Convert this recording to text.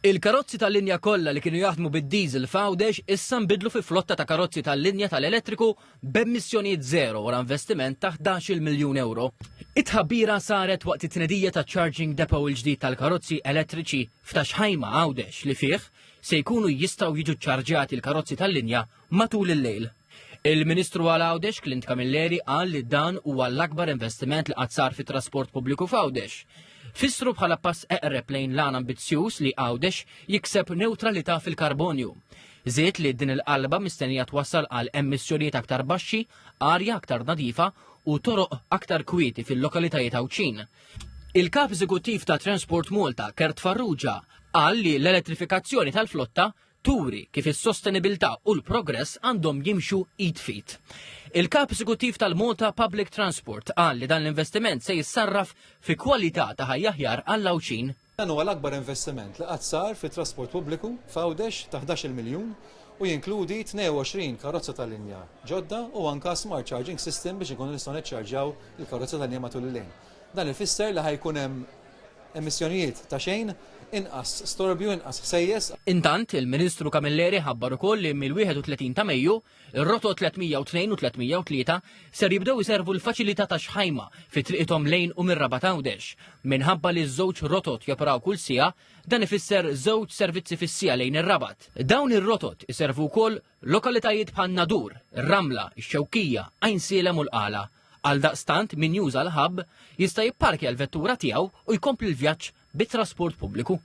Il-karozzi tal-linja kollha li kienu jaħdmu bid-diesel f'Għawdex issa nbidlu fi flotta ta' karozzi tal-linja tal-elettriku b'emissjonijiet żero wara investiment ta' 11 miljun euro. It-tħabbira saret waqt it-tnedija ta' charging depot il-ġdid tal-karozzi elettriċi f'Taxħajma Għawdex li fih se jkunu jistgħu jiġu ċċarġjati l-karozzi tal-linja matul il-lejl. Il-Ministru għal Għawdex Clint Camilleri qal li dan huwa l-akbar investiment li qatt sar fit-trasport pubbliku f'Għawdex. Fissru bħala pass eqreb lejn lan ambizzjuż li Għawdex jikseb neutralità fil-karbonju. Żied li din il-qalba mistennija twassal għal emissjonijiet aktar baxxi, arja aktar nadifa u toroq aktar kwieti fil-lokalitajiet Għawċin. Il-kap eżekuttiv ta' Transport Malta, Kert Farrugia, qal li l-elettrifikazzjoni tal-flotta turi kif is-sostenibilità u l-progress għandhom jimxu id fit. Il-kap eżekuttiv tal-Malta Public Transport qal li dan l-investiment se jissarraf fi kwalità ta' ħajja aħjar għall-Għawċin. Dan huwa l-akbar investiment li qatt sar fit-trasport pubbliku f'Għawdex ta' 11 miljun u jinkludi 22 karozza tal-linja ġodda u anka smart charging system biex ikunu nistgħu niċċarġjaw il-karozza tal-linja matul il-lejl. Dan ifisser li ħajkun hemm emissjonijiet ta' xejn, inqas storbju, inqas ħsejjes. Intant il-Ministru Camilleri ħabbar ukoll li mill-31 ta' Mejju ir-rotot 302 u 303 ser jibdew iservu l-faċilità ta' Xħajma fi triqithom lejn u mir-Rabat Għawdex. Minħabba li ż-żewġ rotot joperaw kull siegħa, dan ifisser żewġ servizzi fis-siegħa lejn ir-Rabat. Dawn ir-rotot iservu wkoll lokalitajiet bħal Nadur, ir-Ramla, ix-Xewkija, Għajn Sielem u l-Qala. Għal daqstant min juża l-ħabb jista' jipparkja l-vettura tiegħu u jkompli l-vjaġġ bit-trasport pubbliku.